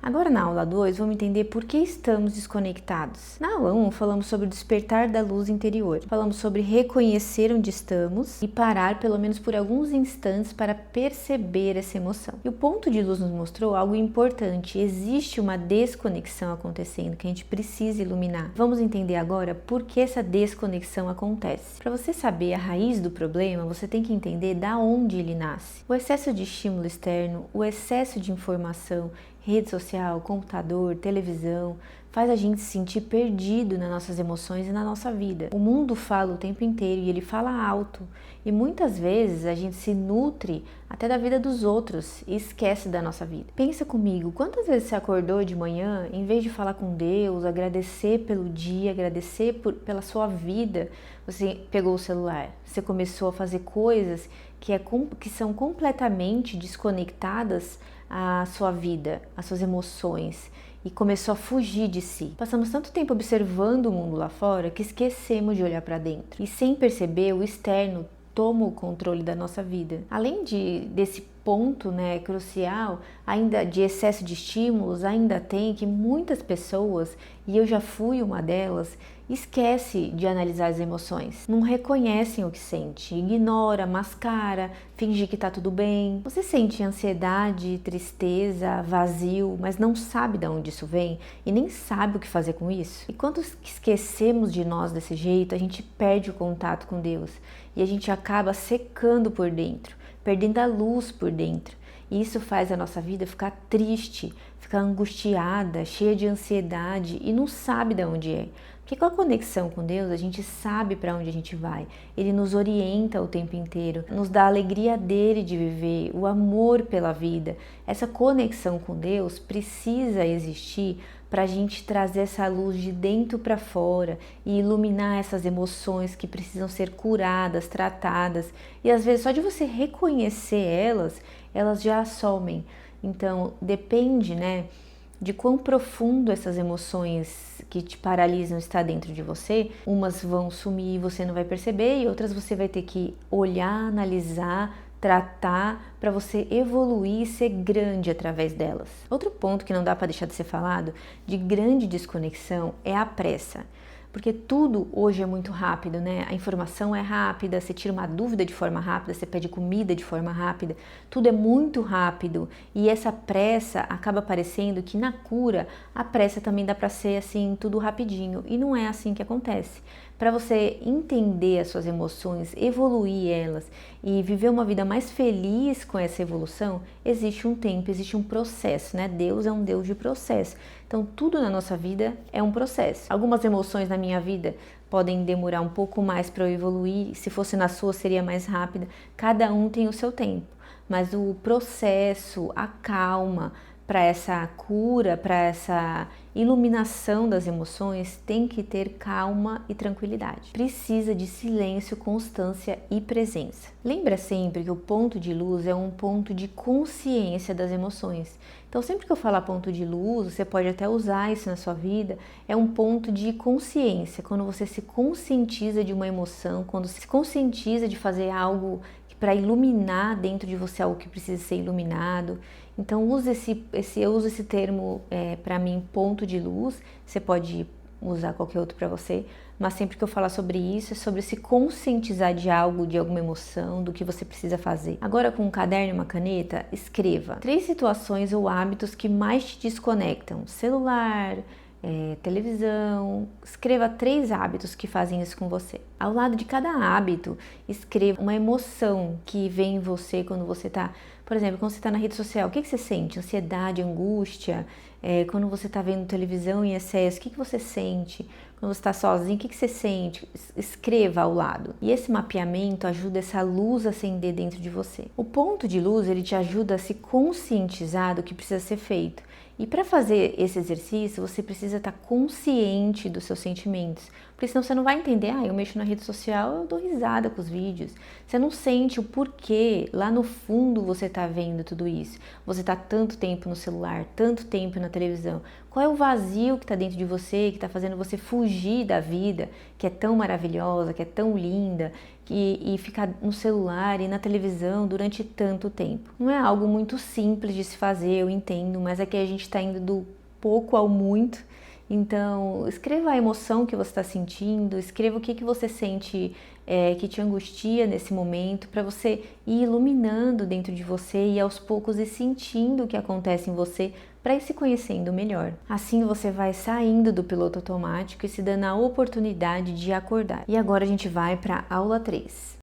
Agora na aula 2 vamos entender por que estamos desconectados. Na aula 1 falamos sobre o despertar da luz interior. Falamos sobre reconhecer onde estamos e parar pelo menos por alguns instantes para perceber essa emoção. E o ponto de luz nos mostrou algo importante. Existe uma desconexão acontecendo que a gente precisa iluminar. Vamos entender agora por que essa desconexão acontece. Para você saber a raiz do problema, você tem que entender da onde ele nasce. O excesso de estímulo externo, o excesso de informação, rede social, computador, televisão, faz a gente se sentir perdido nas nossas emoções e na nossa vida. O mundo fala o tempo inteiro e ele fala alto. E muitas vezes a gente se nutre até da vida dos outros e esquece da nossa vida. Pensa comigo, quantas vezes você acordou de manhã, em vez de falar com Deus, agradecer pelo dia, agradecer pela sua vida, você pegou o celular, você começou a fazer coisas que são completamente desconectadas à sua vida, às suas emoções, e começou a fugir de si. Passamos tanto tempo observando o mundo lá fora que esquecemos de olhar para dentro. E sem perceber, o externo toma o controle da nossa vida. Além desse ponto, crucial, ainda de excesso de estímulos, ainda tem que muitas pessoas, e eu já fui uma delas, esquece de analisar as emoções, não reconhecem o que sente, ignora, mascara, finge que tá tudo bem. Você sente ansiedade, tristeza, vazio, mas não sabe de onde isso vem e nem sabe o que fazer com isso. E quando esquecemos de nós desse jeito, a gente perde o contato com Deus e a gente acaba secando por dentro, perdendo a luz por dentro. E isso faz a nossa vida ficar triste, ficar angustiada, cheia de ansiedade e não sabe de onde é. Porque com a conexão com Deus, a gente sabe para onde a gente vai. Ele nos orienta o tempo inteiro, nos dá a alegria dele de viver, o amor pela vida. Essa conexão com Deus precisa existir para a gente trazer essa luz de dentro para fora e iluminar essas emoções que precisam ser curadas, tratadas. E às vezes só de você reconhecer elas já somem. Então depende, de quão profundo essas emoções que te paralisam está dentro de você. Umas vão sumir e você não vai perceber, e outras você vai ter que olhar, analisar, tratar para você evoluir e ser grande através delas. Outro ponto que não dá para deixar de ser falado de grande desconexão é a pressa. Porque tudo hoje é muito rápido, A informação é rápida, você tira uma dúvida de forma rápida, você pede comida de forma rápida, tudo é muito rápido. E essa pressa acaba parecendo que na cura, a pressa também dá para ser assim, tudo rapidinho. E não é assim que acontece. Para você entender as suas emoções, evoluir elas e viver uma vida mais feliz com essa evolução, existe um tempo, existe um processo, Deus é um Deus de processo. Então tudo na nossa vida é um processo. Algumas emoções na minha vida podem demorar um pouco mais para eu evoluir, se fosse na sua seria mais rápida. Cada um tem o seu tempo, mas o processo, a calma para essa cura, para essa iluminação das emoções, tem que ter calma e tranquilidade. Precisa de silêncio, constância e presença. Lembra sempre que o ponto de luz é um ponto de consciência das emoções. Então sempre que eu falar ponto de luz, você pode até usar isso na sua vida, é um ponto de consciência, quando você se conscientiza de uma emoção, quando se conscientiza de fazer algo para iluminar dentro de você algo que precisa ser iluminado. Então eu uso esse termo para mim, ponto de luz. Você pode usar qualquer outro para você, mas sempre que eu falar sobre isso é sobre se conscientizar de algo, de alguma emoção, do que você precisa fazer. Agora, com um caderno e uma caneta, escreva 3 situações ou hábitos que mais te desconectam: celular, televisão. Escreva 3 hábitos que fazem isso com você. Ao lado de cada hábito, escreva uma emoção que vem em você quando você está, por exemplo, quando você está na rede social, o que você sente? Ansiedade, angústia? Quando você está vendo televisão em excesso, o que você sente? Quando você está sozinho, o que você sente? Escreva ao lado. E esse mapeamento ajuda essa luz a acender dentro de você. O ponto de luz, ele te ajuda a se conscientizar do que precisa ser feito. E para fazer esse exercício, você precisa estar consciente dos seus sentimentos, porque senão você não vai entender. Eu mexo na rede social, eu dou risada com os vídeos. Você não sente o porquê, lá no fundo você tá vendo tudo isso. Você tá tanto tempo no celular, tanto tempo na televisão. Qual é o vazio que tá dentro de você, que tá fazendo você fugir da vida, que é tão maravilhosa, que é tão linda, e ficar no celular e na televisão durante tanto tempo? Não é algo muito simples de se fazer, eu entendo, mas é que a gente tá indo do pouco ao muito. Então, escreva a emoção que você está sentindo, escreva o que você sente que te angustia nesse momento, para você ir iluminando dentro de você e aos poucos ir sentindo o que acontece em você, para ir se conhecendo melhor. Assim você vai saindo do piloto automático e se dando a oportunidade de acordar. E agora a gente vai para a aula 3.